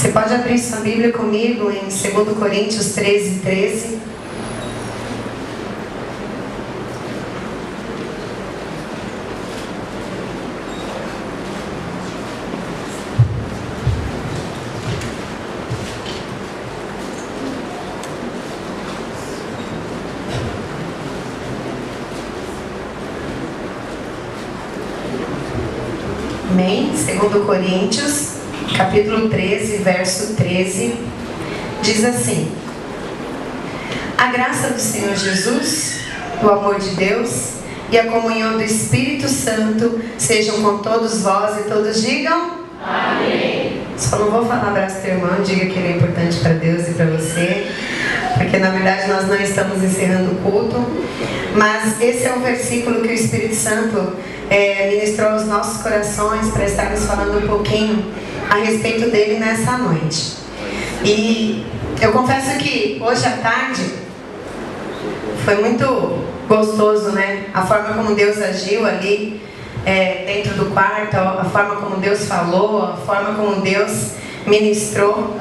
Você pode abrir sua Bíblia comigo em 2 Coríntios 13, 13. Amém? 2 Coríntios, capítulo 13, verso 13, diz assim: a graça do Senhor Jesus, o amor de Deus e a comunhão do Espírito Santo sejam com todos vós, e todos digam amém. Só não vou falar abraço teu irmão, diga que ele é importante para Deus e para você, porque na verdade nós não estamos encerrando o culto, mas esse é um versículo que o Espírito Santo ministrou aos nossos corações para estarmos falando um pouquinho a respeito dele nessa noite. E eu confesso que hoje à tarde foi muito gostoso, né? A forma como Deus agiu ali dentro do quarto, a forma como Deus falou, a forma como Deus ministrou.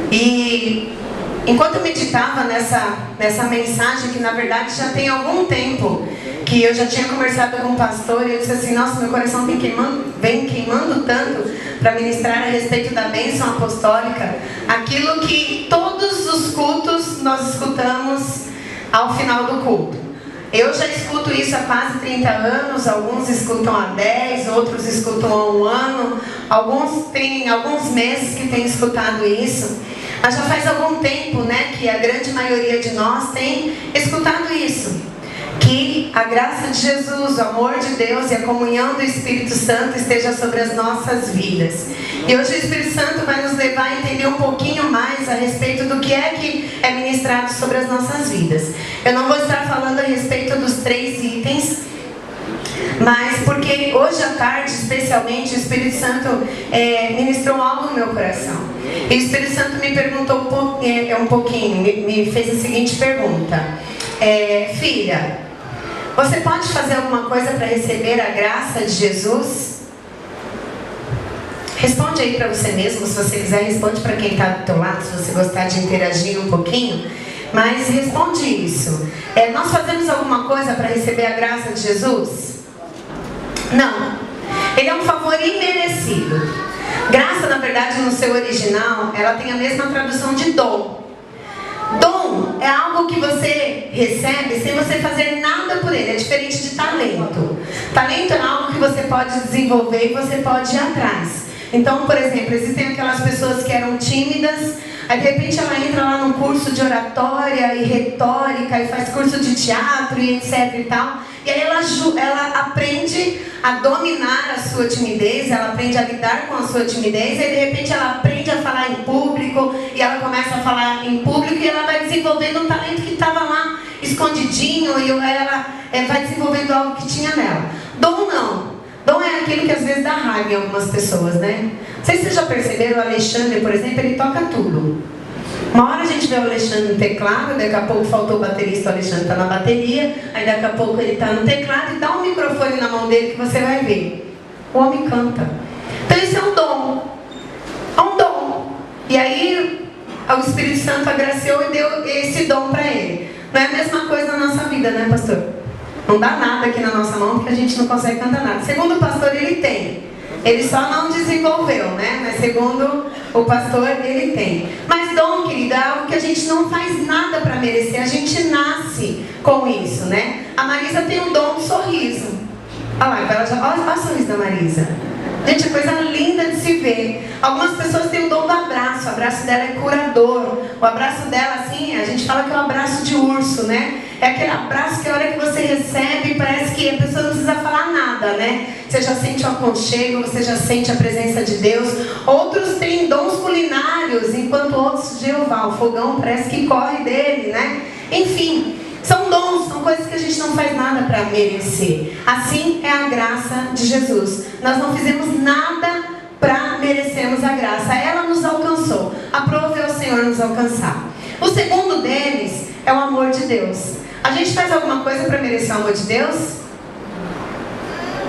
E enquanto eu meditava nessa mensagem, que na verdade já tem algum tempo que eu já tinha conversado com o pastor, e eu disse assim: nossa, meu coração vem queimando tanto para ministrar a respeito da bênção apostólica, aquilo que todos os cultos nós escutamos ao final do culto. Eu já escuto isso há quase 30 anos, alguns escutam há 10, outros escutam há 1 ano, alguns têm alguns meses que têm escutado isso, mas já faz algum tempo, né, que a grande maioria de nós tem escutado isso. Que a graça de Jesus, o amor de Deus e a comunhão do Espírito Santo esteja sobre as nossas vidas. E hoje o Espírito Santo vai nos levar a entender um pouquinho mais a respeito do que é ministrado sobre as nossas vidas. Eu não vou estar falando a respeito dos 3 itens, mas porque hoje à tarde, especialmente, o Espírito Santo ministrou algo no meu coração. E o Espírito Santo me perguntou um pouquinho, me fez a seguinte pergunta: filha, você pode fazer alguma coisa para receber a graça de Jesus? Responde aí para você mesmo, se você quiser, responde para quem está do teu lado, se você gostar de interagir um pouquinho. Mas responde isso. Nós fazemos alguma coisa para receber a graça de Jesus? Não. Ele é um favor imerecido. Graça, na verdade, no seu original, ela tem a mesma tradução de dom. Dom é algo que você recebe sem você fazer nada por ele. É diferente de talento. Talento é algo que você pode desenvolver e você pode ir atrás. Então, por exemplo, existem aquelas pessoas que eram tímidas, aí de repente ela entra lá num curso de oratória e retórica e faz curso de teatro e etc e tal. E aí ela aprende a dominar a sua timidez, ela aprende a lidar com a sua timidez, e aí de repente ela aprende a falar em público, e ela começa a falar em público, e ela vai desenvolvendo um talento que estava lá escondidinho, e ela vai desenvolvendo algo que tinha nela. Dom não. Dom é aquilo que às vezes dá raiva em algumas pessoas, né? Não sei se vocês já perceberam, o Alexandre, por exemplo, ele toca tudo. Uma hora a gente vê o Alexandre no teclado, daqui a pouco faltou o baterista, o Alexandre está na bateria, aí daqui a pouco ele está no teclado, e dá um microfone na mão dele que você vai ver. O homem canta. Então isso é um dom. É um dom. E aí o Espírito Santo agraciou e deu esse dom para ele. Não é a mesma coisa na nossa vida, né, pastor? Não dá nada aqui na nossa mão porque a gente não consegue cantar nada. Segundo o pastor, ele tem. Ele só não desenvolveu, né? Mas segundo o pastor, ele tem. Mas dom, querida, é algo que a gente não faz nada para merecer. A gente nasce com isso, né? A Marisa tem o dom do sorriso. Olha lá, olha o sorriso da Marisa. Gente, é coisa linda de se ver. Algumas pessoas têm o dom do abraço. O abraço dela é curador. O abraço dela, assim, a gente fala que é um abraço de urso, né? É aquele abraço que a hora que você recebe, parece que a pessoa não precisa falar nada, né? Você já sente o aconchego, você já sente a presença de Deus. Outros têm dons culinários, enquanto outros, Jeová, o fogão parece que corre dele, né? Enfim, são dons, são coisas que a gente não faz nada para merecer. Assim é a graça de Jesus. Nós não fizemos nada para merecermos a graça. Ela nos alcançou. Aprove ao Senhor nos alcançar. O segundo deles é o amor de Deus. A gente faz alguma coisa para merecer o amor de Deus?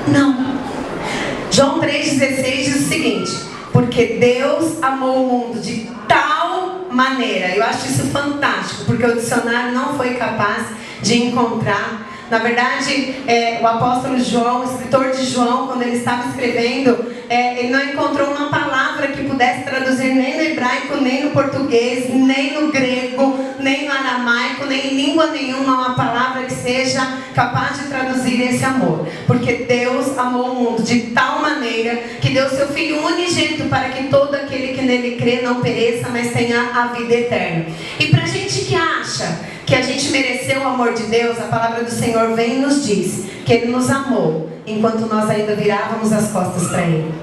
Não. João 3,16 diz o seguinte: Porque Deus amou o mundo de tal maneira. Eu acho isso fantástico, porque o dicionário não foi capaz de encontrar. Na verdade, o apóstolo João, o escritor de João, quando ele estava escrevendo, ele não encontrou uma palavra que pudesse traduzir nem no hebraico, nem no português, nem no grego, nem no aramaico, nem em língua nenhuma, uma palavra que seja capaz de traduzir esse amor. Porque Deus amou o mundo de tal maneira que deu seu Filho unigênito para que todo aquele que nele crê não pereça, mas tenha a vida eterna. E pra gente que acha que a gente mereceu o amor de Deus, a palavra do Senhor vem e nos diz que Ele nos amou enquanto nós ainda virávamos as costas para Ele.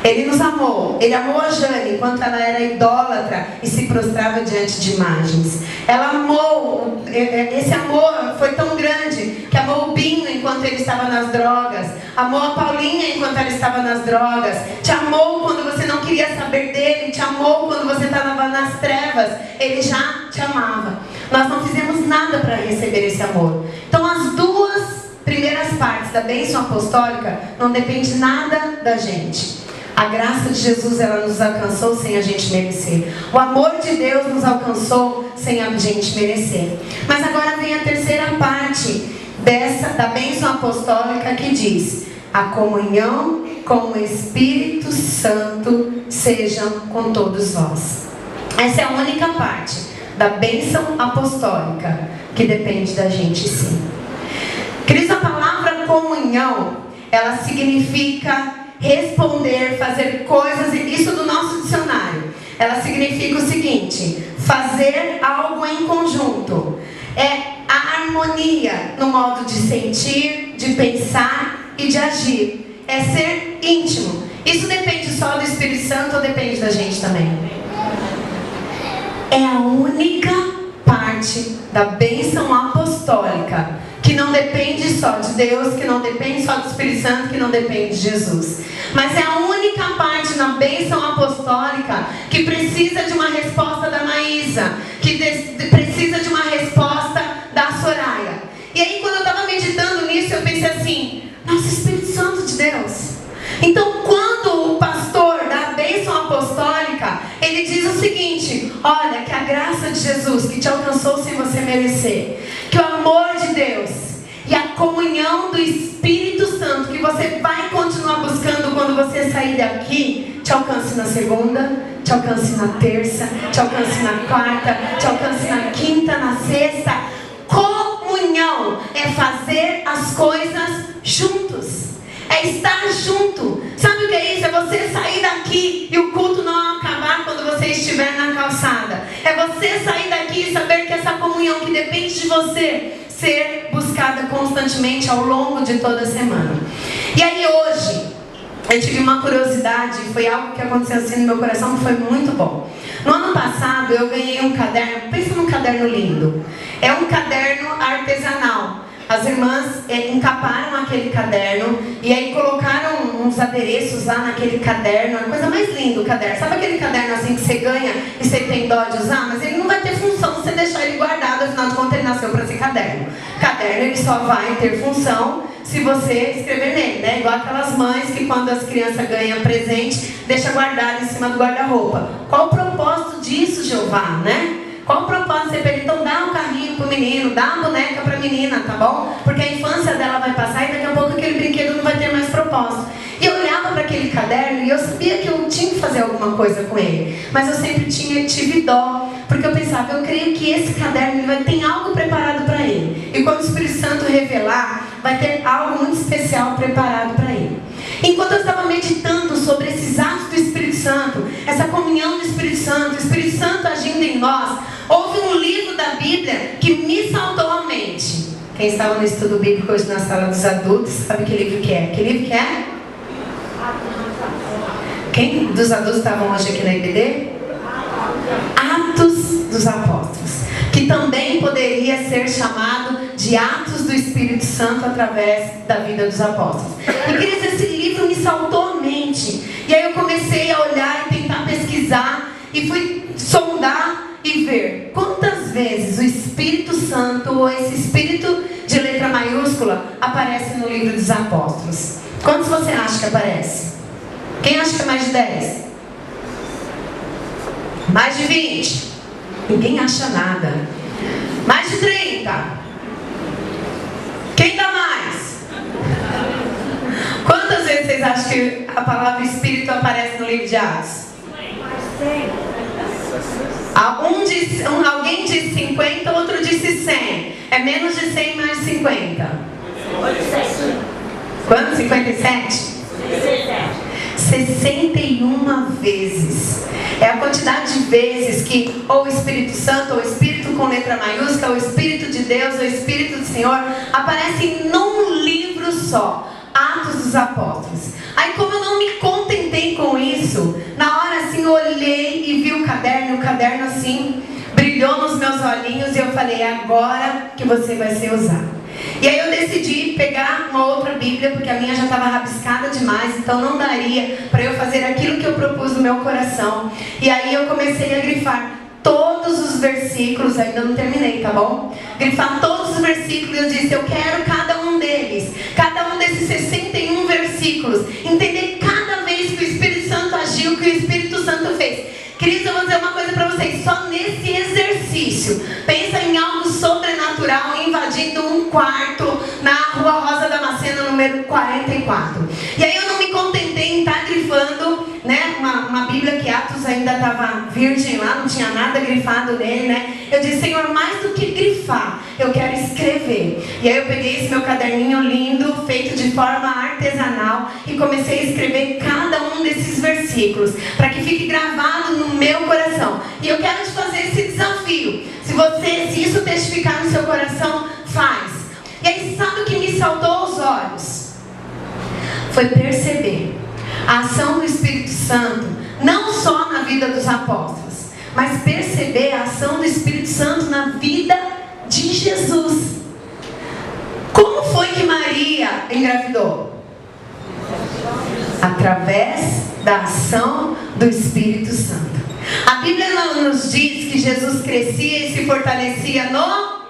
Ele nos amou. Ele amou a Jane enquanto ela era idólatra e se prostrava diante de imagens. Ela amou, esse amor foi tão grande que amou o Binho enquanto ele estava nas drogas. Amou a Paulinha enquanto ela estava nas drogas. Te amou quando você não queria saber dele. Te amou quando você estava nas trevas. Ele já te amava. Nós não fizemos nada para receber esse amor. Então as duas primeiras partes da bênção apostólica não depende nada da gente. A graça de Jesus, ela nos alcançou sem a gente merecer. O amor de Deus nos alcançou sem a gente merecer. Mas agora vem a terceira parte da bênção apostólica que diz: a comunhão com o Espírito Santo sejam com todos vós. Essa é a única parte da bênção apostólica que depende da gente, sim. Queridos, a palavra comunhão, ela significa responder, fazer coisas, isso do nosso dicionário. Ela significa o seguinte: fazer algo em conjunto. É a harmonia no modo de sentir, de pensar e de agir. É ser íntimo. Isso depende só do Espírito Santo ou depende da gente também? É a única parte da bênção apostólica que não depende só de Deus, que não depende só do Espírito Santo, que não depende de Jesus. Mas é a única parte na bênção apostólica que precisa de uma resposta da Maísa, que precisa de uma resposta da Soraya. E aí, quando eu estava meditando nisso, eu pensei assim: nossa, Espírito Santo de Deus. Então, quando o pastor da bênção apostólica, ele diz o seguinte: olha, que a graça de Jesus, que te alcançou sem você merecer, que o amor de Deus e a comunhão do Espírito Santo, que você vai continuar buscando quando você sair daqui, te alcance na segunda, te alcance na terça, te alcance na quarta, te alcance na quinta, na sexta. Comunhão é fazer as coisas juntos. É estar junto. Sabe o que é isso? É você sair daqui e o culto não acabar quando você estiver na calçada. É você sair daqui e saber que essa comunhão que depende de você ser buscada constantemente ao longo de toda a semana. E aí hoje eu tive uma curiosidade, foi algo que aconteceu assim no meu coração que foi muito bom. No ano passado eu ganhei um caderno, pensa num caderno lindo. É um caderno artesanal. As irmãs encaparam aquele caderno e aí colocaram uns adereços lá naquele caderno. A coisa mais linda o caderno. Sabe aquele caderno assim que você ganha e você tem dó de usar? Mas ele não vai ter função se você deixar ele guardado. Afinal de contas, ele nasceu para ser caderno. Caderno, ele só vai ter função se você escrever nele, né? Igual aquelas mães que quando as crianças ganham presente, deixa guardado em cima do guarda-roupa. Qual o propósito disso, Jeová, né? Qual o propósito de você pedir? Então dá um carrinho pro menino, dá uma boneca pra menina, tá bom? Porque a infância dela vai passar e daqui a pouco aquele brinquedo não vai ter mais propósito. E eu olhava para aquele caderno e eu sabia que eu tinha que fazer alguma coisa com ele. Mas eu sempre tive dó, porque eu pensava, eu creio que esse caderno vai ter algo preparado para ele. E quando o Espírito Santo revelar, vai ter algo muito especial preparado para ele. Enquanto eu estava meditando sobre esses atos do Espírito Santo, essa comunhão do Espírito Santo, o Espírito Santo agindo em nós, houve um livro da Bíblia que me saltou à mente. Quem estava no estudo bíblico hoje na sala dos adultos, sabe que livro que é? Que livro que é? Quem dos adultos estavam hoje aqui na IBD? Atos dos Apóstolos, que também poderia ser chamado de Atos do Espírito Santo através da vida dos apóstolos. E queridos, esse livro me saltou à mente. E aí eu comecei a olhar e tentar pesquisar e fui sondar e ver quantas vezes o Espírito Santo, ou esse Espírito de letra maiúscula, aparece no livro dos Apóstolos. Quantos você acha que aparece? Quem acha que é mais de 10? Mais de 20? Ninguém acha nada. Mais de 30? Quem dá mais? Quantas vezes vocês acham que a palavra Espírito aparece no livro de Atos? Alguém disse 50, outro disse 100. É menos de 100, mais de 50. Quanto? 57? 61 vezes. É a quantidade de vezes que ou o Espírito Santo, ou o Espírito com letra maiúscula, ou o Espírito de Deus, ou o Espírito do Senhor aparecem num livro só. Atos dos Apóstolos. Aí, como eu não me contentei com isso, na hora assim eu olhei e vi o caderno assim brilhou nos meus olhinhos e eu falei: é agora que você vai ser usado. E aí eu decidi pegar uma outra Bíblia, porque a minha já estava rabiscada demais, então não daria para eu fazer aquilo que eu propus no meu coração. E aí eu comecei a grifar todos os versículos, ainda não terminei, tá bom? Grifar todos os versículos, eu disse: eu quero cada um deles, cada um desses 61 versículos, entender cada vez que o Espírito Santo agiu, que o Espírito Santo fez. Cris, eu vou dizer uma coisa para vocês, só nesse exercício, pensa em algo sobrenatural invadindo um quarto na Rua Rosa Damasceno, número 44. E aí eu não me contentei em estar grifando, né, uma Bíblia que Atos ainda estava virgem lá, não tinha nada grifado nele, né? Eu disse: Senhor, mais do que grifar, eu quero escrever. E aí eu peguei esse meu caderninho lindo, feito de forma artesanal, e comecei a escrever cada um desses versículos, para que fique gravado no meu coração. E eu quero te fazer esse desafio. Se isso testificar no seu coração, faz. E aí, sabe o que me saltou aos olhos? Foi perceber a ação do Espírito Santo, não só na vida dos apóstolos, mas perceber a ação do Espírito Santo na vida de Jesus. Como foi que Maria engravidou? Através da ação do Espírito Santo. A Bíblia não nos diz que Jesus crescia e se fortalecia no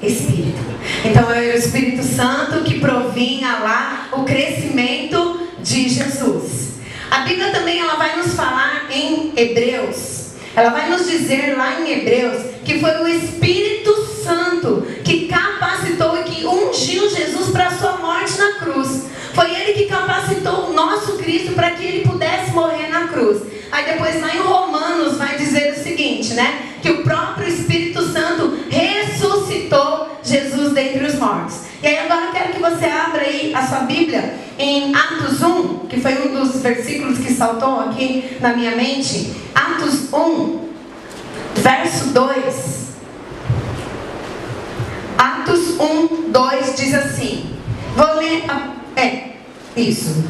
Espírito. Então é o Espírito Santo que provinha lá o crescimento de Jesus. A Bíblia também ela vai nos falar em Hebreus. Ela vai nos dizer lá em Hebreus que foi o Espírito Santo que capacitou e que ungiu Jesus para a sua morte na cruz. Foi Ele que capacitou o nosso Cristo para que Ele pudesse morrer na cruz. Aí depois lá em Romanos vai dizer o seguinte, né? Que o próprio Espírito Santo ressuscitou Jesus dentre os mortos. E aí agora eu quero que você abra aí a sua Bíblia em Atos 1, que foi um dos versículos que saltou aqui na minha mente. Atos 1, verso 2. Atos 1, 2 diz assim. Vou ler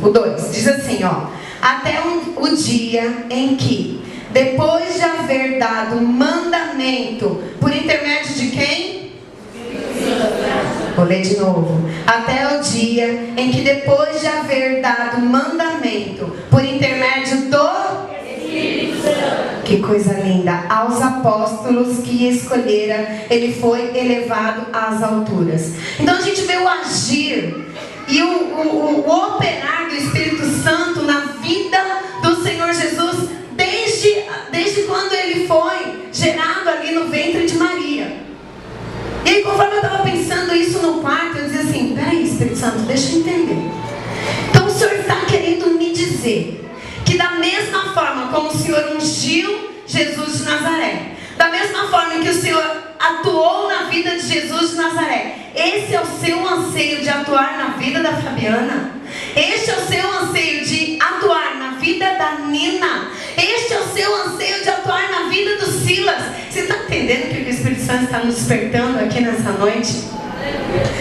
o 2. Diz assim, ó. Até o dia em que, depois de haver dado mandamento, por intermédio de quem? Vou ler de novo. Até o dia em que, depois de haver dado mandamento, por intermédio do Espírito Santo. Que coisa linda. Aos apóstolos que escolhera, ele foi elevado às alturas. Então a gente vê o agir e o operar do Espírito Santo na vida do Senhor Jesus desde quando ele foi gerado ali no ventre de Maria. E aí, conforme eu estava pensando isso no quarto, eu dizia assim: peraí, Espírito Santo, deixa eu entender. Então o Senhor está querendo me dizer que da mesma forma como o Senhor ungiu Jesus de Nazaré, da mesma forma que o Senhor atuou na vida de Jesus de Nazaré, esse é o seu anseio de atuar na vida da Fabiana? Este é o seu anseio de atuar na vida da Nina? Este é o seu anseio de atuar na vida do Silas? Você está entendendo o que o Espírito Santo está nos despertando aqui nessa noite?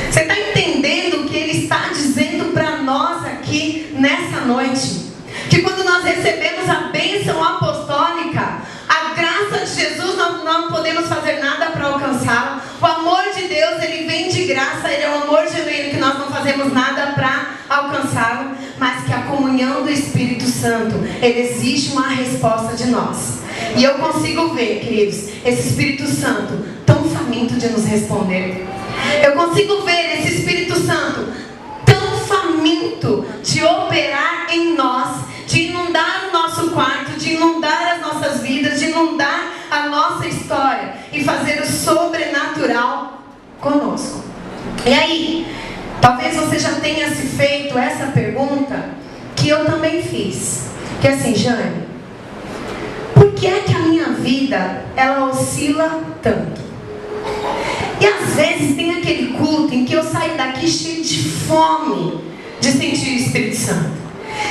Você está entendendo o que Ele está dizendo para nós aqui nessa noite? Que quando nós recebemos a bênção apostólica, a graça de Jesus, nós não podemos fazer nada para alcançá-la. O amor de Deus, ele vem de graça, ele é um amor genuíno que nós não fazemos nada para alcançá-lo, mas que a comunhão do Espírito Santo, ele exige uma resposta de nós. E eu consigo ver, queridos, esse Espírito Santo tão faminto de nos responder. Eu consigo ver esse Espírito Santo tão faminto de operar em nós, de nos inundar a nossa história e fazer o sobrenatural conosco. E aí, talvez você já tenha se feito essa pergunta que eu também fiz. Que é assim, Jane, por que é que a minha vida, ela oscila tanto? E às vezes tem aquele culto em que eu saio daqui cheio de fome de sentir o Espírito Santo.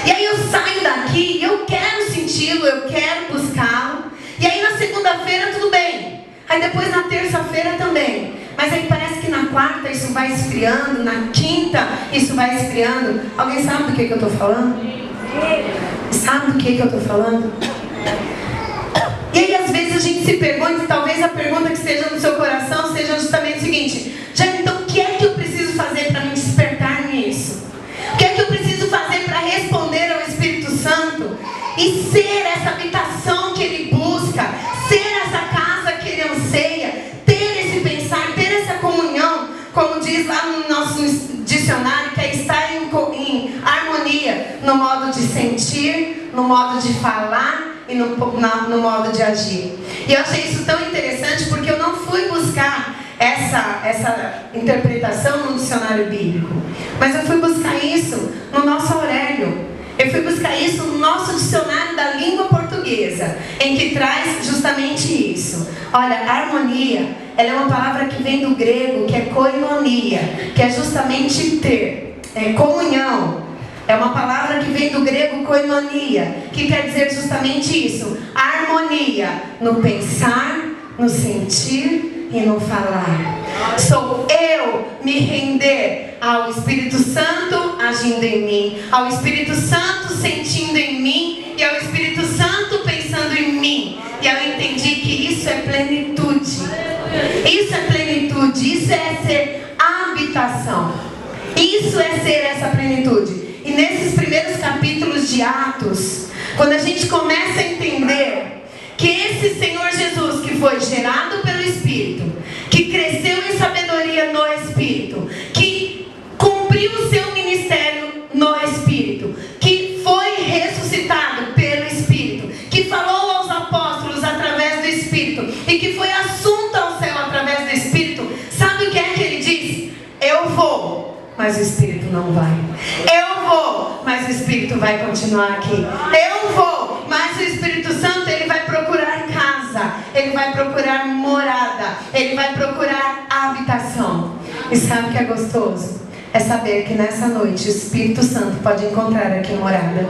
E aí eu saio daqui e eu quero senti-lo, eu quero buscá-lo. E aí na segunda-feira tudo bem. Aí depois na terça-feira também. Mas aí parece que na quarta isso vai esfriando, na quinta isso vai esfriando. Alguém sabe do que eu estou falando? Sabe do que eu estou falando? E aí às vezes a gente se pergunta, e talvez a pergunta que esteja no seu coração seja justamente o seguinte: já então o que é que eu preciso fazer para me despertar nisso? O que é que eu preciso fazer para responder ao Espírito Santo e ser essa habitação que Ele busca, ser essa casa que Ele anseia, ter esse pensar, ter essa comunhão, como diz lá no nosso dicionário, que é estar em harmonia no modo de sentir, no modo de falar e no modo de agir. E eu achei isso tão interessante porque eu não fui buscar essa interpretação no dicionário bíblico, mas eu fui buscar isso no nosso Aurélio. Eu fui buscar isso no nosso dicionário da língua portuguesa, em que traz justamente isso. Olha, harmonia, ela é uma palavra que vem do grego, que é koinonia, que é justamente ter, comunhão. É uma palavra que vem do grego koinonia, que quer dizer justamente isso: harmonia no pensar, no sentir e no falar. Sou eu me render ao Espírito Santo agindo em mim, ao Espírito Santo sentindo em mim e ao Espírito Santo pensando em mim. E eu entendi que isso é plenitude. Isso é plenitude, isso é ser habitação. Isso é ser essa plenitude. E nesses primeiros capítulos de Atos, quando a gente começa a entender que esse Senhor Jesus, que foi gerado pelo Espírito, que cresceu em sabedoria no Espírito, que cumpriu o seu ministério no Espírito, que foi ressuscitado pelo Espírito, que falou aos apóstolos através do Espírito e que foi assunto ao céu através do Espírito, sabe o que é que ele diz? Eu vou, mas o Espírito não vai. Eu vou, mas o Espírito vai continuar aqui. Eu vou, mas o Espírito Santo, ele vai procurar casa, ele vai procurar morada, ele vai procurar habitação. E sabe o que é gostoso? É saber que nessa noite o Espírito Santo pode encontrar aqui morada.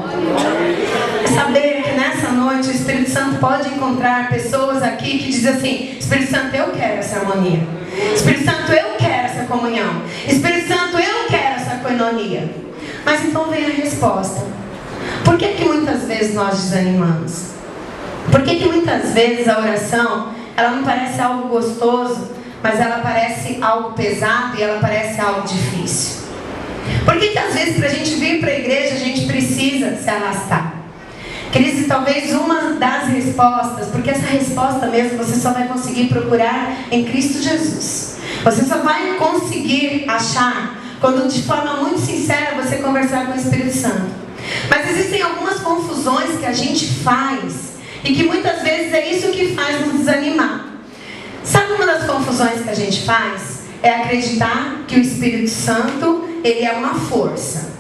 É saber que nessa noite o Espírito Santo pode encontrar pessoas aqui que dizem assim: Espírito Santo, eu quero essa harmonia. Espírito Santo, eu quero essa comunhão. Espírito Santo, eu quero essa koinonia. Mas então vem a resposta. Por que muitas vezes nós desanimamos? Por que muitas vezes a oração, ela não parece algo gostoso, mas ela parece algo pesado e ela parece algo difícil? Por que às vezes para a gente vir para a igreja a gente precisa se arrastar? Queridos, talvez uma das respostas, porque essa resposta mesmo você só vai conseguir procurar em Cristo Jesus. Você só vai conseguir achar quando de forma muito sincera você conversar com o Espírito Santo. Mas existem algumas confusões que a gente faz e que muitas vezes é isso que faz nos desanimar. Sabe uma das confusões que a gente faz? É acreditar que o Espírito Santo, ele é uma força.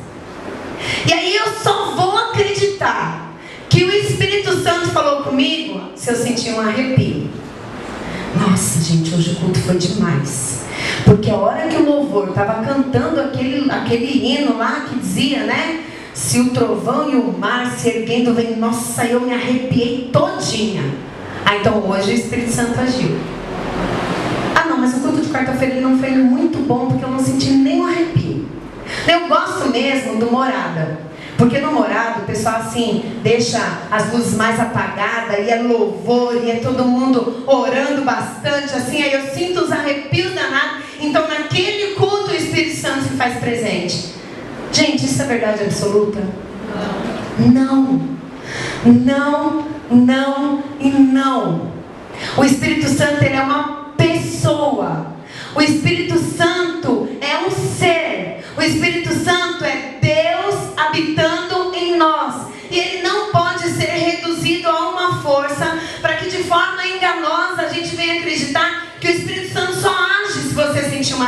E aí eu só vou acreditar que o Espírito Santo falou comigo se eu sentir um arrepio. Nossa, gente, hoje o culto foi demais. Porque a hora que o louvor estava cantando aquele hino lá que dizia, né? Se o trovão e o mar se erguendo vem, nossa, eu me arrepiei todinha. Então hoje o Espírito Santo agiu. Não, mas o culto de quarta-feira ele não foi muito bom porque eu não senti nem um arrepio. Eu gosto mesmo do morada. Porque no morado o pessoal assim deixa as luzes mais apagadas e é louvor e é todo mundo orando bastante assim, aí eu sinto os arrepios danados. Então naquele culto o Espírito Santo se faz presente. Gente, isso é verdade absoluta? Não. Não, não e não. O Espírito Santo, ele é uma pessoa. O Espírito Santo é um ser. O Espírito Santo é Deus habitando em nós. E ele não pode ser reduzido a uma força para que de forma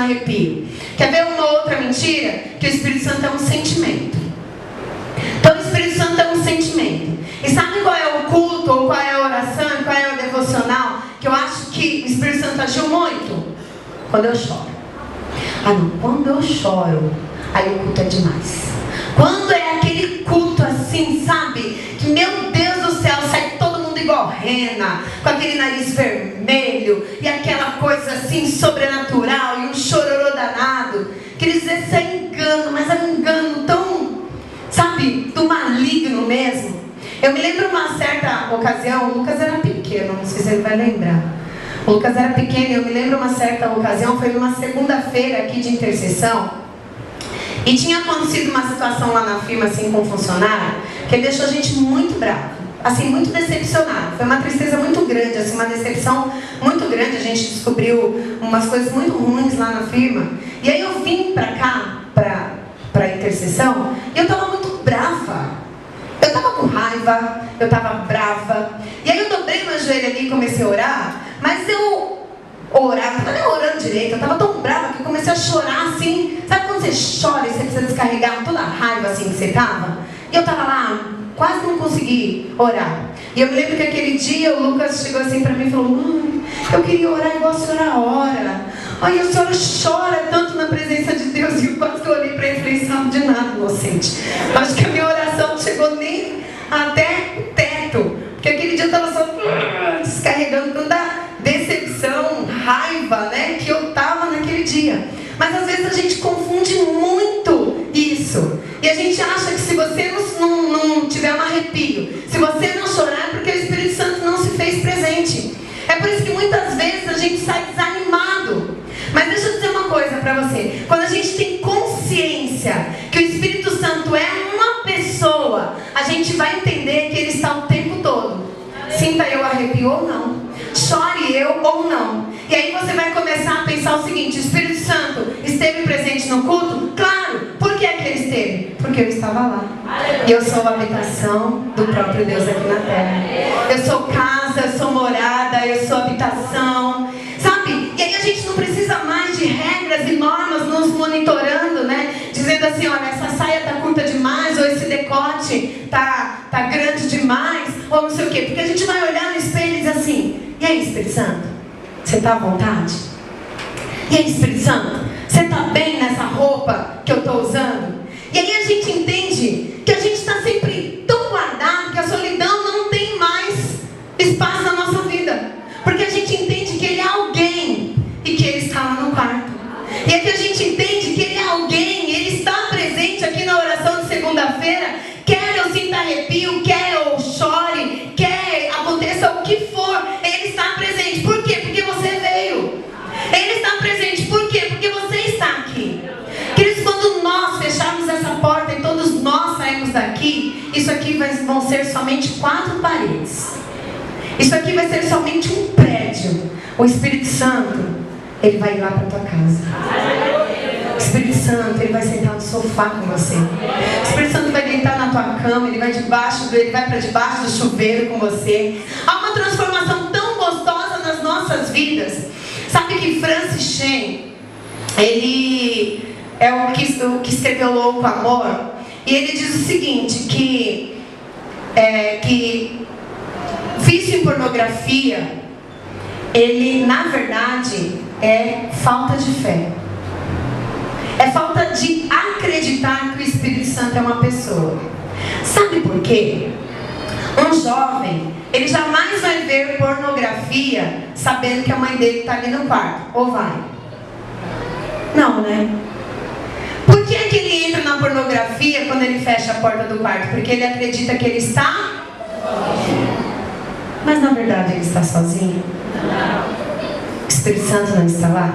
arrepio. Quer ver uma outra mentira? Que o Espírito Santo é um sentimento. Então o Espírito Santo é um sentimento. E sabe qual é o culto, ou qual é a oração, qual é o devocional? Que eu acho que o Espírito Santo agiu muito? Quando eu choro. Ah não, quando eu choro, aí o culto é demais. Quando é aquele culto assim, sabe? Que meu Deus do céu, sai todo mundo igual rena, com aquele nariz vermelho, e aquela coisa assim sobrenatural, e um chororô danado. Quer dizer, isso é engano, mas é um engano tão, sabe, do maligno mesmo. Eu me lembro uma certa ocasião, o Lucas era pequeno, não sei se ele vai lembrar. O Lucas era pequeno e eu me lembro uma certa ocasião, foi numa segunda-feira aqui de intercessão. E tinha acontecido uma situação lá na firma, assim, com um funcionário, que ele deixou a gente muito bravo, assim, muito decepcionado. Foi uma tristeza muito grande, assim, uma decepção muito grande. A gente descobriu umas coisas muito ruins lá na firma. E aí eu vim pra cá, pra intercessão, e eu tava muito brava. Eu tava com raiva, eu tava brava. E aí eu dobrei meu joelho ali e comecei a orar. Mas eu orava, não tava nem orando direito. Eu tava tão brava que eu comecei a chorar assim. Sabe quando você chora e você precisa descarregar toda a raiva assim que você tava? E eu tava lá, quase não consegui orar. E eu me lembro que aquele dia o Lucas chegou assim pra mim e falou: mãe, eu queria orar igual a senhora ora. Ai, a senhora chora tanto na presença de Deus. E eu quase que eu olhei pra ele e falei: sabe de nada, inocente. Acho que a minha oração não chegou nem até o teto. Porque aquele dia eu tava só descarregando tanta decepção, raiva, né, que eu tava naquele dia. Mas às vezes a gente confunde muito isso. E a gente acha que se você não tiver um arrepio, se você não chorar, é porque o Espírito Santo não se fez presente. É por isso que muitas vezes a gente sai desanimado. Mas deixa eu dizer uma coisa pra você. Quando a gente tem consciência que o Espírito Santo é uma pessoa, a gente vai entender que ele está o tempo todo. Sinta eu arrepio ou não, chore eu ou não. E aí você vai começar a pensar o seguinte: o Espírito Santo esteve presente no culto? Claro. Por que é que ele esteve? Porque eu estava lá. E eu sou a habitação do próprio Deus aqui na terra. Eu sou casa, eu sou morada, eu sou habitação. Sabe? E aí a gente não precisa mais de regras e normas nos monitorando, né? Dizendo assim: olha, essa saia tá curta demais, ou esse decote tá grande demais, ou não sei o quê. Porque a gente vai olhar no espelho e diz assim: e aí, Espírito Santo? Você tá à vontade? E aí, Espírito Santo? Você tá bem nessa roupa que eu tô usando? E aí a gente entende que a gente está sempre tão guardado que a solidão não tem mais espaço na nossa vida. Porque a gente entende que ele é alguém e que ele está lá no quarto. E aqui a gente entende que ele é alguém, ele está presente aqui na oração de segunda-feira. Quer eu sinta arrepio, quer eu chore, quer aconteça o que for, ele está presente. Por quê? Porque você veio. Ele está presente. Por quê? Porque você está aqui. Queridos, quando nós fecharmos essa porta e todos nós sairmos daqui, isso aqui vão ser somente 4 paredes. Isso aqui vai ser somente um prédio. O Espírito Santo, ele vai ir lá para a tua casa. O Espírito Santo, ele vai sentar no sofá com você. O Espírito Santo vai deitar na tua cama, ele vai para debaixo do chuveiro com você. Há uma transformação tão gostosa nas nossas vidas. Sabe que Francis Schaeffer, ele é o que escreveu Louco Amor, e ele diz o seguinte, que vício em pornografia, ele na verdade é falta de fé. É falta de acreditar que o Espírito Santo é uma pessoa. Sabe por quê? Um jovem, ele jamais vai ver pornografia sabendo que a mãe dele está ali no quarto. Ou vai? Não, né? Por que que ele entra na pornografia quando ele fecha a porta do quarto? Porque ele acredita que ele está... Mas na verdade ele está sozinho? O Espírito Santo não está lá?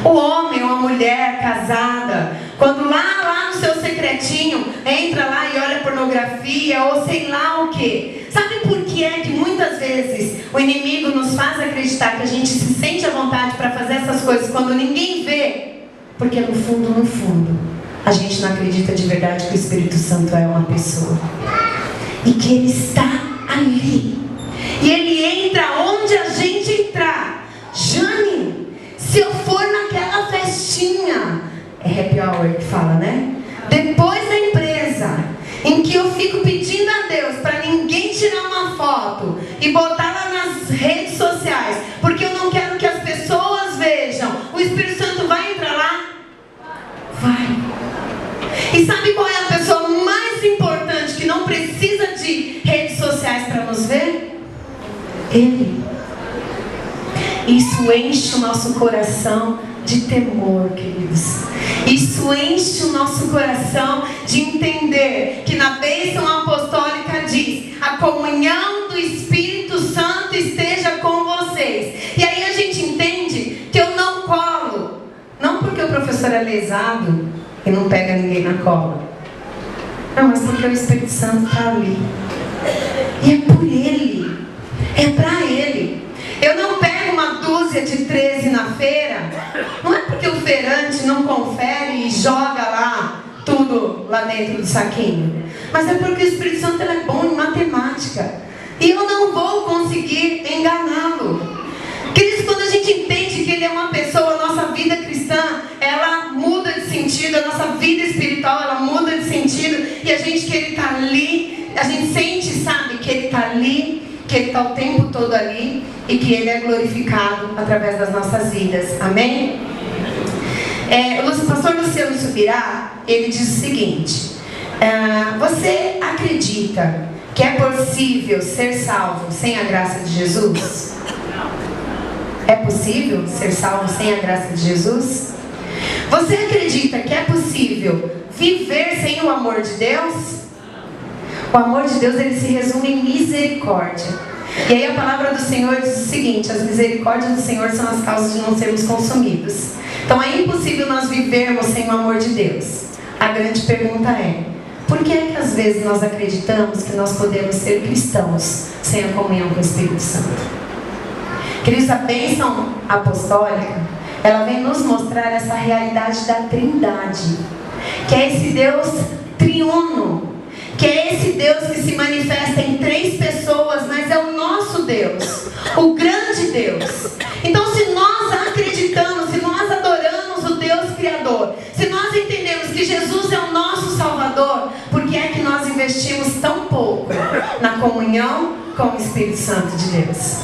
O homem ou a mulher casada, quando lá no seu secretinho, entra lá e olha pornografia ou sei lá o que. Sabe por que é que muitas vezes o inimigo nos faz acreditar que a gente se sente à vontade para fazer essas coisas quando ninguém vê? Porque no fundo, a gente não acredita de verdade que o Espírito Santo é uma pessoa. E que ele está ali. E ele entra onde a gente entrar. Jane, se eu for naquela voltinha, é happy hour que fala, né? Depois da empresa, em que eu fico pedindo a Deus para ninguém tirar uma foto e botar lá nas redes sociais, porque eu não quero que as pessoas vejam, o Espírito Santo vai entrar lá? Vai. E sabe qual é a pessoa mais importante que não precisa de redes sociais para nos ver? Ele. Isso enche o nosso coração de temor, queridos. Isso enche o nosso coração de entender que na bênção apostólica diz: a comunhão do Espírito Santo esteja com vocês. E aí a gente entende que eu não colo, não porque o professor é lesado e não pega ninguém na cola, não, mas porque o Espírito Santo está ali. E é por Ele, é para Ele. Eu não pego uma dúzia de 13 na feira, não é porque o feirante não confere e joga lá tudo lá dentro do saquinho, mas é porque o Espírito Santo é bom em matemática e eu não vou conseguir enganá-lo. Queridos, quando a gente entende que Ele é uma pessoa, a nossa vida cristã, ela muda de sentido, a nossa vida espiritual, ela muda de sentido, e a gente que Ele está ali, a gente sente, sabe, que Ele está ali, que Ele está o tempo todo ali e que Ele é glorificado através das nossas vidas. Amém? O pastor Luciano Subirá, ele diz o seguinte: você acredita que é possível ser salvo sem a graça de Jesus? É possível ser salvo sem a graça de Jesus? Você acredita que é possível viver sem o amor de Deus? O amor de Deus, ele se resume em misericórdia. E aí a palavra do Senhor diz o seguinte: as misericórdias do Senhor são as causas de não sermos consumidos. Então é impossível nós vivermos sem o amor de Deus. A grande pergunta é: por que é que às vezes nós acreditamos que nós podemos ser cristãos sem a comunhão com o Espírito Santo? Queridos, a bênção apostólica, ela vem nos mostrar essa realidade da Trindade, que é esse Deus triuno, que é esse Deus que se manifesta em 3 pessoas, mas é o nosso Deus, o grande Deus. Então, se nós acreditamos, se nós adoramos o Deus Criador, se nós entendemos que Jesus é o nosso Salvador, por que é que nós investimos tão pouco na comunhão com o Espírito Santo de Deus?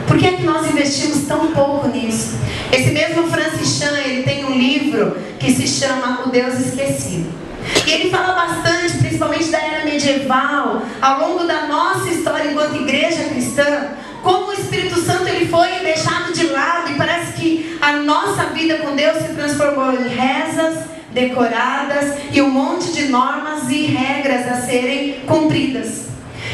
Por que é que nós investimos tão pouco nisso? Esse mesmo Francis Chan, ele tem um livro que se chama O Deus Esquecido. E ele fala bastante, principalmente da era medieval, ao longo da nossa história enquanto igreja cristã, como o Espírito Santo ele foi deixado de lado, e parece que a nossa vida com Deus se transformou em rezas decoradas e um monte de normas e regras a serem cumpridas.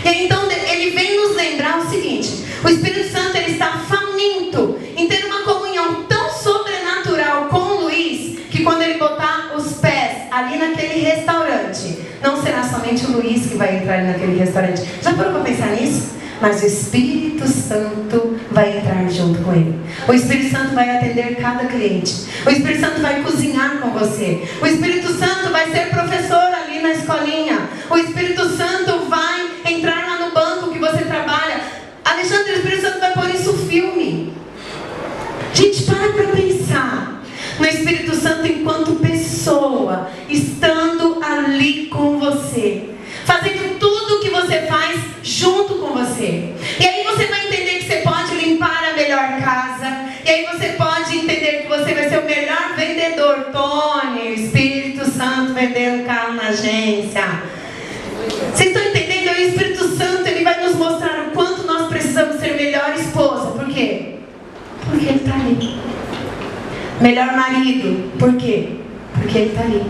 E aí, então ele vem nos lembrar o seguinte: o Espírito Santo ele está faminto em ter uma comunhão tão sobrenatural com o Luiz, que quando ele botar os pés ali naquele restaurante, não será somente o Luiz que vai entrar ali naquele restaurante. Já parou para pensar nisso? Mas o Espírito Santo vai entrar junto com ele. O Espírito Santo vai atender cada cliente. O Espírito Santo vai cozinhar com você. O Espírito Santo vai ser professor ali na escolinha. O Espírito Santo vai entrar lá no banco que você trabalha. Alexandre, o Espírito Santo vai pôr isso filme. Gente, para pensar no Espírito Santo enquanto pessoa, estando ali com você, fazendo tudo o que você faz junto com você. E aí você vai entender que você pode limpar a melhor casa. E aí você pode entender que você vai ser o melhor vendedor. Tony, o Espírito Santo vendendo carro na agência. Vocês estão entendendo? O Espírito Santo ele vai nos mostrar o quanto nós precisamos ser melhor esposa. Por quê? Porque ele está ali. Melhor marido. Por quê? Porque ele está ali.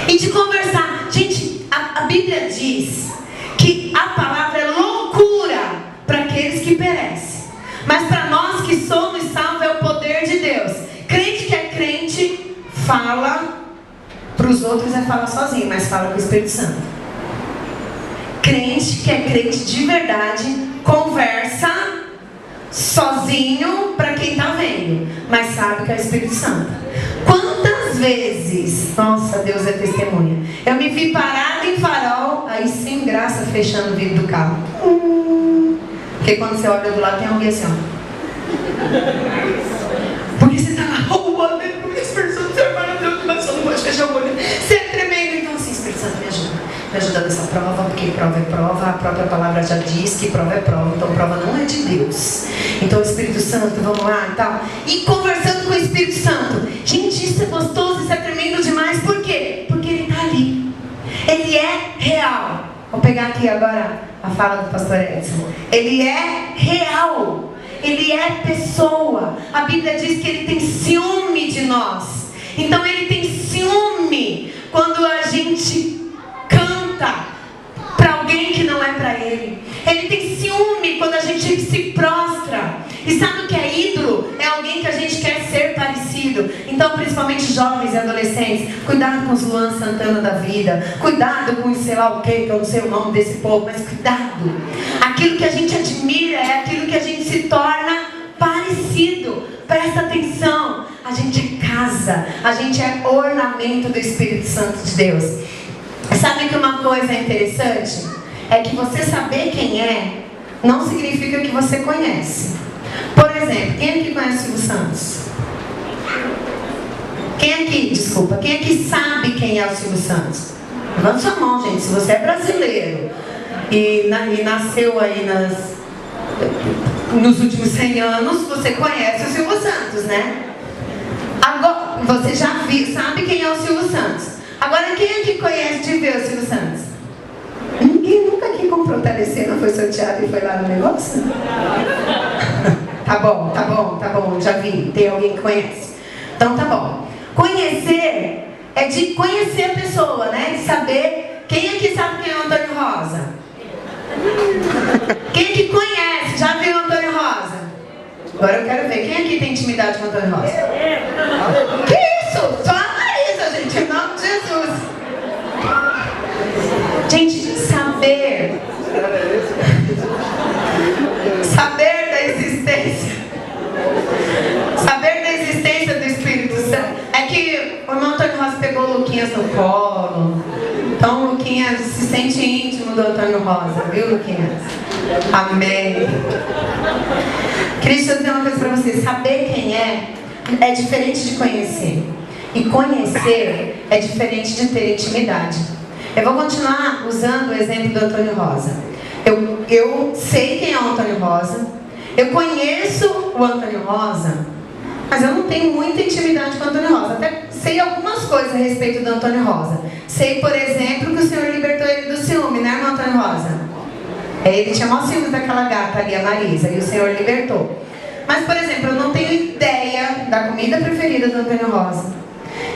E de conversar. Gente, a Bíblia diz que a palavra é loucura para aqueles que perecem, mas para nós que somos salvos é o poder de Deus. Crente que é crente fala, para os outros é falar sozinho, mas fala com o Espírito Santo. Crente que é crente de verdade conversa sozinho para quem está vendo, mas sabe que é o Espírito Santo. Quantas vezes, nossa, Deus é testemunha, eu me vi parada em farol, aí sem graça fechando o vidro do carro. Porque quando você olha do lado tem alguém assim, ó. Porque você está lá, oh, aleluia, jogo. Você é tremendo. Então assim, Espírito Santo, me ajuda. Me ajuda nessa prova, porque prova é prova. A própria palavra já diz que prova é prova. Então prova não é de Deus. Então Espírito Santo, vamos lá e tal. E conversando com o Espírito Santo. Gente, isso é gostoso, isso é tremendo demais. Por quê? Porque ele está ali. Ele é real. Vou pegar aqui agora a fala do pastor Edson. Ele é real. Ele é pessoa. A Bíblia diz que ele tem ciúme de nós. Então ele tem ciúme quando a gente canta para alguém que não é para ele. Ele tem ciúme quando a gente se prostra. E sabe o que é ídolo? É alguém que a gente quer ser parecido. Então, principalmente jovens e adolescentes, cuidado com os Luan Santana da vida. Cuidado com sei lá o que eu não sei o nome desse povo, mas cuidado. Aquilo que a gente admira é aquilo que a gente se torna parecido. Presta atenção. A gente casa. A gente é ornamento do Espírito Santo de Deus. Sabe que uma coisa interessante? É que você saber quem é não significa que você conhece. Por exemplo, quem aqui conhece o Silvio Santos? Quem aqui sabe quem é o Silvio Santos? Levanta sua mão, gente. Se você é brasileiro e nasceu aí nos últimos 100 anos, você conhece o Silvio Santos, né? Agora, você já sabe quem é o Silvio Santos. Agora, quem aqui conhece de ver o Silvio Santos? Ninguém nunca aqui comprou telecena, foi sorteado e foi lá no negócio? Tá bom, já vi. Tem alguém que conhece. Então tá bom. Conhecer é de conhecer a pessoa, né? De saber. Quem aqui sabe quem é o Antônio Rosa? Quem aqui conhece? Já viu o Antônio Rosa? Agora eu quero ver. Quem aqui tem intimidade com o Antônio Rosa? Que isso? Só a Marisa, gente. Em nome de Jesus. Gente, saber da existência do Espírito Santo. É que o irmão Antônio Rosa pegou o Luquinhas no colo. Então o Luquinhas se sente íntimo do Antônio Rosa, viu, Luquinhas? Amém. Queria te dizer uma coisa pra você. Saber quem é diferente de conhecer. E conhecer é diferente de ter intimidade. Eu vou continuar usando o exemplo do Antônio Rosa. Eu sei quem é o Antônio Rosa. Eu conheço o Antônio Rosa, mas eu não tenho muita intimidade com o Antônio Rosa. Até sei algumas coisas a respeito do Antônio Rosa. Sei, por exemplo, que o Senhor libertou ele do ciúme, né, irmão Antônio Rosa? Ele tinha maior ciúme daquela gata ali, a Marisa, e o Senhor libertou. Mas, por exemplo, eu não tenho ideia da comida preferida do Antônio Rosa.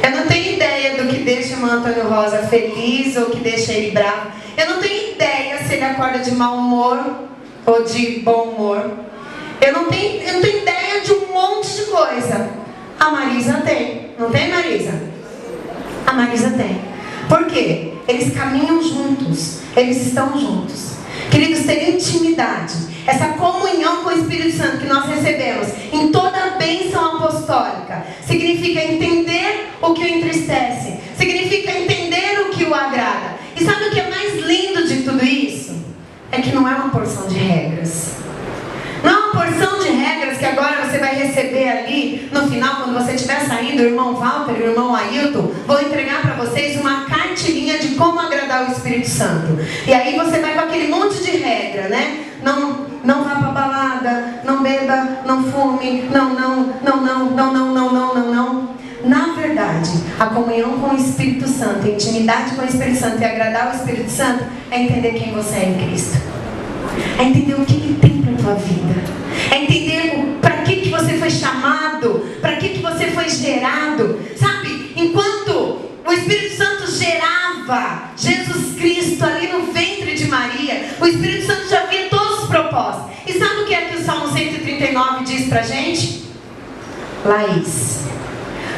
Eu não tenho ideia do que deixa o Antônio Rosa feliz ou que deixa ele bravo. Eu não tenho ideia se ele acorda de mau humor ou de bom humor. Eu não tenho ideia de um monte de coisa. A Marisa tem. Não tem, Marisa? A Marisa tem. Por quê? Eles caminham juntos. Eles estão juntos. Queridos, ter intimidade, essa comunhão com o Espírito Santo que nós recebemos em toda a bênção apostólica, significa entender o que o entristece, significa entender o que o agrada. E sabe o que é mais lindo de tudo isso? É que não é uma porção de regras. Não é uma porção de regras que agora você vai receber ali no final, quando você estiver saindo, o irmão Walter e o irmão Ailton vão entregar para vocês uma cartilhinha de como agradar o Espírito Santo. E aí você vai com aquele monte de regra, né? Não vá pra balada, não beba, não fume, não. Na verdade, a comunhão com o Espírito Santo, a intimidade com o Espírito Santo e agradar o Espírito Santo é entender quem você é em Cristo. É entender o que Ele tem para a tua vida. É entender para que você foi chamado, para que você foi gerado. Sabe, enquanto o Espírito Santo gerava Jesus Cristo ali no ventre de Maria, o Espírito Santo já via todos os propósitos. E sabe o que é que o Salmo 139 diz pra gente? Laís,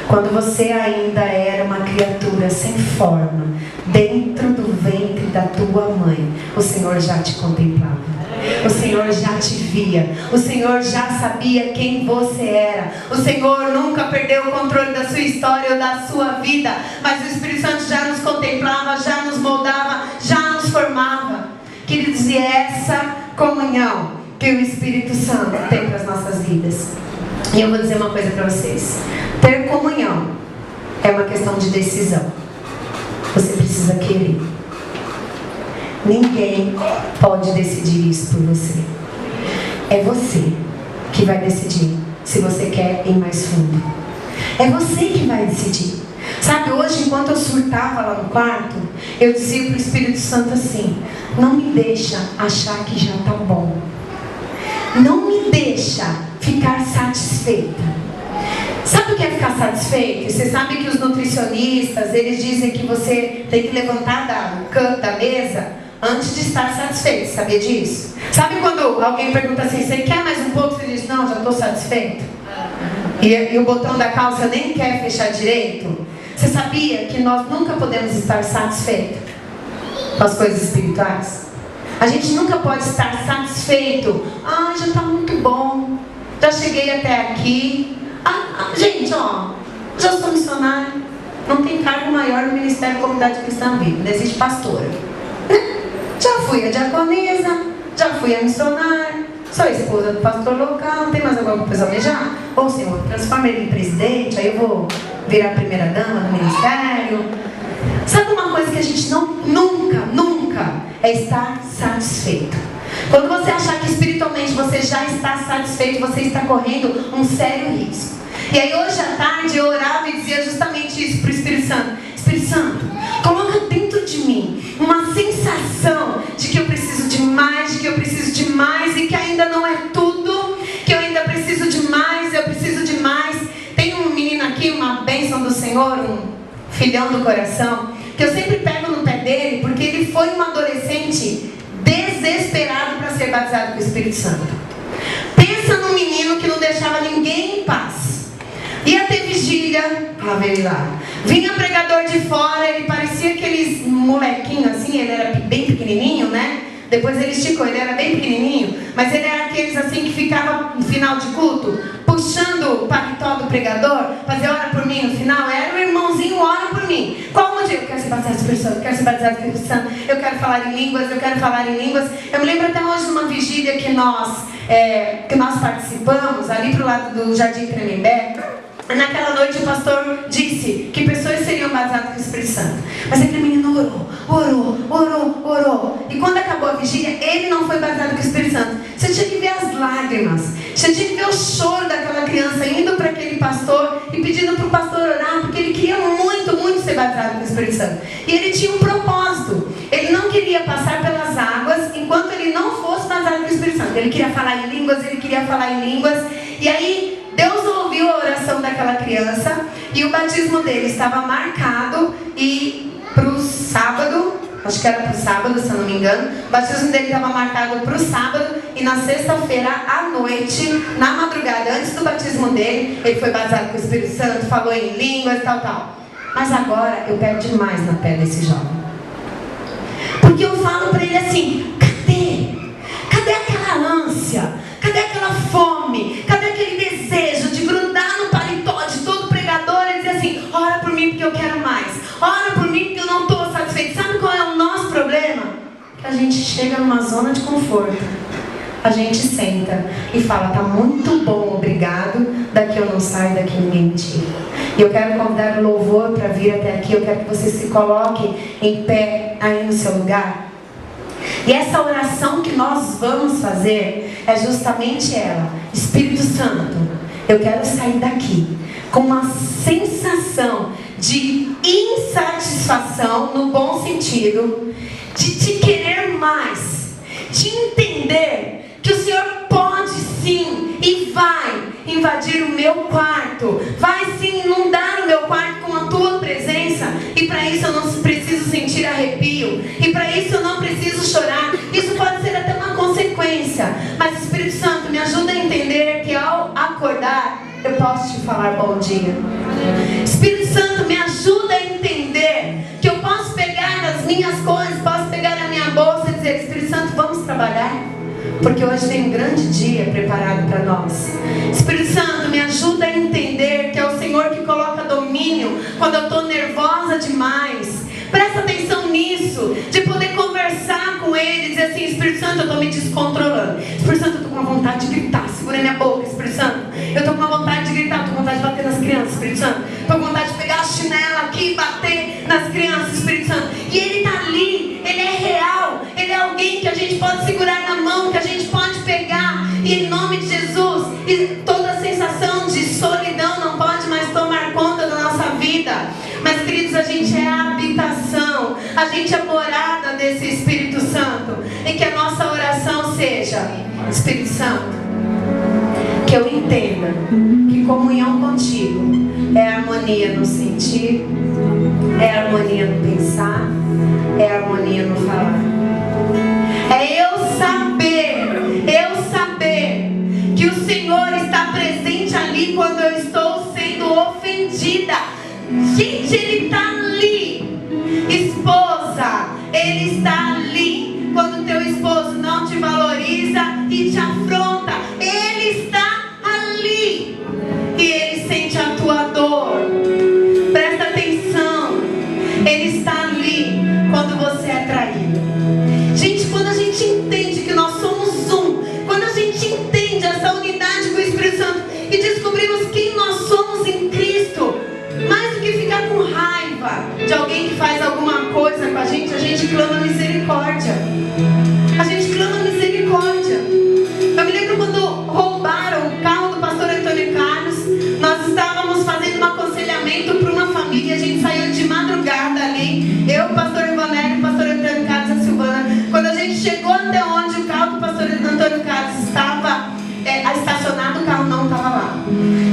quando você ainda era uma criatura sem forma, dentro do ventre da tua mãe, o Senhor já te contemplava. O Senhor já te via. O Senhor já sabia quem você era. O Senhor nunca perdeu o controle da sua história ou da sua vida. Mas o Espírito Santo já nos contemplava, já nos moldava, já nos formava. Queridos, e é essa comunhão que o Espírito Santo tem para as nossas vidas. E eu vou dizer uma coisa para vocês. Ter comunhão é uma questão de decisão. Você precisa querer. Ninguém pode decidir isso por você. É você que vai decidir se você quer ir mais fundo. É você que vai decidir. Sabe, hoje, enquanto eu surtava lá no quarto, eu dizia para o Espírito Santo assim: não me deixa achar que já está bom. Não me deixa ficar satisfeita. Sabe o que é ficar satisfeito? Você sabe que os nutricionistas, eles dizem que você tem que levantar da mesa antes de estar satisfeito. Sabia disso? Sabe quando alguém pergunta assim: você quer mais um pouco? Você diz: não, já estou satisfeito. E o botão da calça nem quer fechar direito. Você sabia que nós nunca podemos estar satisfeitos com as coisas espirituais? A gente nunca pode estar satisfeito. Ah, já está muito bom. Já cheguei até aqui. Gente, já sou missionária. Não tem cargo maior no Ministério da Comunidade Cristã Viva. Não existe pastora. Já fui a diaconisa. Já fui a missionária. Sou esposa do pastor local. Não tem mais alguma coisa a almejar? Ou Senhor, transforma ele em presidente. Aí eu vou virar primeira dama do ministério. Sabe uma coisa que a gente nunca é estar satisfeito. Quando você achar que espiritualmente você já está satisfeito, você está correndo um sério risco. E aí hoje à tarde eu orava e dizia justamente isso para o Espírito Santo: Espírito Santo, coloca dentro de mim uma sensação de que eu preciso de mais, de que eu preciso de mais, e que ainda não é tudo, que eu ainda preciso de mais, eu preciso de mais. Tem um menino aqui, uma bênção do Senhor, um filhão do coração, que eu sempre pego no pé dele, porque ele foi um adolescente desesperado para ser batizado com o Espírito Santo. Pensa num menino que não deixava ninguém em paz. Ia ter vigília, lá veio ele lá. Vinha pregador de fora, ele parecia aqueles molequinhos assim, ele era bem pequenininho, né? Depois ele esticou, ele era bem pequenininho, mas ele era aqueles assim que ficava no final de culto, puxando o paletó do pregador, fazer ora por mim no final. Era o irmãozinho, ora por mim. Qual o motivo? Eu quero ser batizado com o Espírito Santo, eu quero ser batizado com o Espírito Santo, eu quero falar em línguas, eu quero falar em línguas. Eu me lembro até hoje de uma vigília que nós participamos, ali pro lado do Jardim Tremembé. Naquela noite o pastor disse que pessoas seriam batizadas com o Espírito Santo. Mas aquele menino orou. E quando acabou a vigília, ele não foi batizado com o Espírito Santo. Você tinha que ver as lágrimas. Você tinha que ver o choro daquela criança indo para aquele pastor e pedindo para o pastor orar, porque ele queria muito, muito ser batizado com o Espírito Santo. E ele tinha um propósito. Ele não queria passar pelas águas enquanto ele não fosse batizado com o Espírito Santo. Ele queria falar em línguas, E aí Deus ouviu a oração daquela criança e o batismo dele estava marcado, e para o sábado, acho que era para o sábado, se eu não me engano, o batismo dele estava marcado para o sábado, e na sexta-feira à noite, na madrugada, antes do batismo dele, ele foi batizado com o Espírito Santo, falou em línguas, tal. Mas agora eu pego demais na pé desse jovem, porque eu falo para ele assim: cadê aquela ânsia? Cadê aquela fome? Cadê aquele desejo de grudar no paletó de todo pregador e dizer assim: ora por mim porque eu quero mais, ora por mim porque eu não estou satisfeito? Sabe qual é o nosso problema? Que a gente chega numa zona de conforto, a gente senta e fala: tá muito bom, obrigado, daqui eu não saio, daqui ninguém me tira. E eu quero convidar o louvor para vir até aqui. Eu quero que você se coloque em pé aí no seu lugar. E essa oração que nós vamos fazer é justamente ela: Espírito Santo, eu quero sair daqui com uma sensação de insatisfação, no bom sentido, de te querer mais, de entender que o Senhor pode sim e vai invadir o meu quarto, vai sim inundar o meu quarto com a tua presença. E para isso eu não preciso sentir arrepio, e para isso eu não preciso chorar. Isso pode ser até uma consequência, mas Espírito Santo, me ajuda a entender que ao acordar eu posso te falar bom dia. Espírito Santo, me ajuda a entender que eu posso pegar as minhas coisas, posso pegar a minha bolsa e dizer: Espírito Santo, vamos trabalhar, porque hoje tem um grande dia preparado para nós. Espírito Santo, me ajuda a entender que é o Senhor que coloca domínio quando eu estou nervosa demais. Presta atenção nisso, de poder conversar com Ele e dizer assim: Espírito Santo, eu estou me descontrolando. Espírito Santo, eu estou com uma vontade de gritar, segura minha boca. Espírito Santo, eu estou com uma vontade de gritar, estou com vontade de bater nas crianças, Espírito Santo. Estou com vontade de pegar a chinela aqui e bater nas crianças, Espírito Santo. E Ele está ali, Ele é real, Ele é alguém que a gente pode segurar na mão, que a gente pode pegar. E em nome de Jesus, e toda a sensação de solidão não pode mais tomar conta da nossa vida. Mas, queridos, a gente é a habitação, a gente é morada desse Espírito Santo. E que a nossa oração seja: Espírito Santo, que eu entenda que comunhão contigo é harmonia no sentir, é harmonia no pensar, é harmonia no falar. É eu saber que o Senhor está presente ali quando eu estou sendo ofendida. Gente, Ele está ali. Esposa, Ele está ali quando teu esposo não te valoriza e te afronta. Ele está ali e Ele sente a tua dor. Presta atenção, Ele está ali quando você é traído. Gente, quando a gente entende que nós somos um, quando a gente entende essa unidade com o Espírito Santo e descobrimos quem nós somos em Cristo, mais do que ficar com raiva de alguém que faz alguma coisa com a gente clama misericórdia. A gente clama misericórdia. Eu me lembro quando roubaram o carro do pastor Antônio Carlos. Nós estávamos fazendo um aconselhamento para uma família. A gente saiu de madrugada ali, eu, o pastor Ivanélio, o pastor Antônio Carlos e a Silvana. Quando a gente chegou até onde o carro do pastor Antônio Carlos estava estacionado, o carro não estava lá.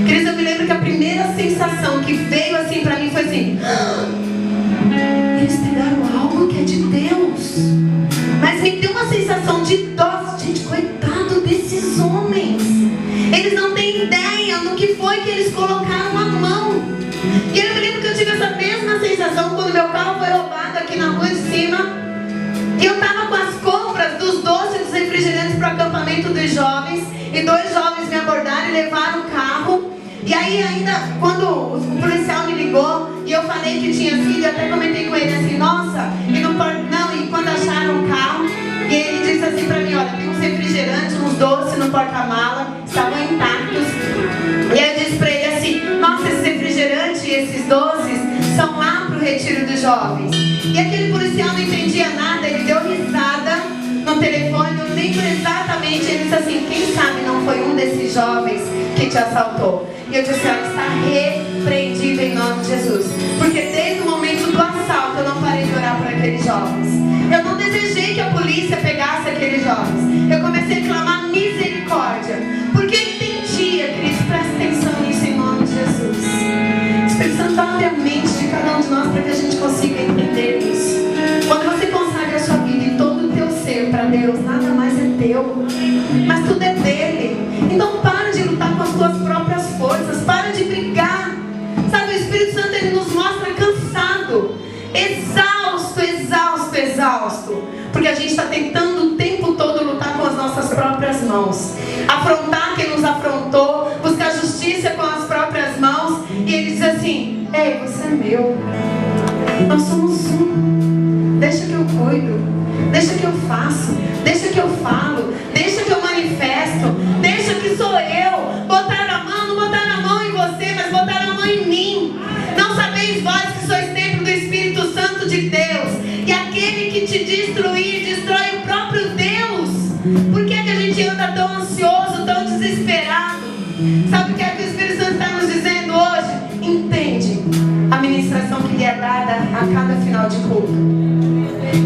Queridos, eu me lembro que a primeira sensação que veio assim para mim foi assim: eles pegaram algo que é de Deus. Mas me deu uma sensação de dó. Gente, coitado desses homens. Eles não têm ideia do que foi que eles colocaram a mão. E eu me lembro que eu tive essa mesma sensação quando meu carro foi roubado aqui na rua de cima. E eu estava com as compras dos doces e dos refrigerantes para o acampamento dos jovens. E 2 jovens me abordaram e levaram o carro. E aí ainda, quando o policial me ligou e eu falei que tinha sido, eu até comentei com ele assim: nossa, e quando acharam o carro, e ele disse assim pra mim: olha, tem uns refrigerantes, uns doces no porta-mala, estavam intactos. E aí eu disse pra ele assim: nossa, esses refrigerantes e esses doces são lá pro retiro dos jovens. E aquele policial não entendia nada, ele deu risada no telefone, eu lembro exatamente, ele disse assim: quem sabe não foi um desses jovens que te assaltou? E eu disse: ela está repreendida em nome de Jesus. Porque desde o momento do assalto eu não parei de orar por aqueles jovens. Eu não desejei que a polícia pegasse aqueles jovens. Eu comecei a clamar misericórdia, porque eu entendia, Cristo, presta atenção nisso em nome de Jesus. Espírito Santo, abre a mente de cada um de nós para que a gente consiga entender isso. Quando você consagra a sua vida e todo o teu ser para Deus, nada mais é teu, mas tudo é dele. Então para de lutar com as tuas próprias forças, para de brigar. Sabe, o Espírito Santo, ele nos mostra cansado, exausto, porque a gente está tentando o tempo todo lutar com as nossas próprias mãos, afrontar quem nos afrontou, buscar justiça com as próprias mãos. E ele diz assim: ei, você é meu, nós somos um, deixa que eu cuido, deixa que eu faço, deixa que eu falo, deixa que eu manifesto, deixa que sou eu. Botaram a mão, não botaram a mão em você, mas botaram a mão em mim. Não sabeis vós que sois templo do Espírito Santo de Deus, e aquele que te destruir, destrói o próprio Deus. Por que é que a gente anda tão ansioso, tão desesperado? Sabe o que é que o Espírito Santo está nos dizendo hoje? Entende a ministração que lhe é dada a cada final de culto.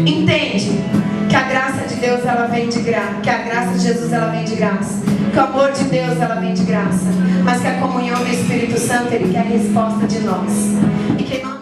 Entende que a graça de Deus, ela vem de graça, que a graça de Jesus, ela vem de graça, que o amor de Deus, ela vem de graça, mas que a comunhão do Espírito Santo, ele quer a resposta de nós. E que nós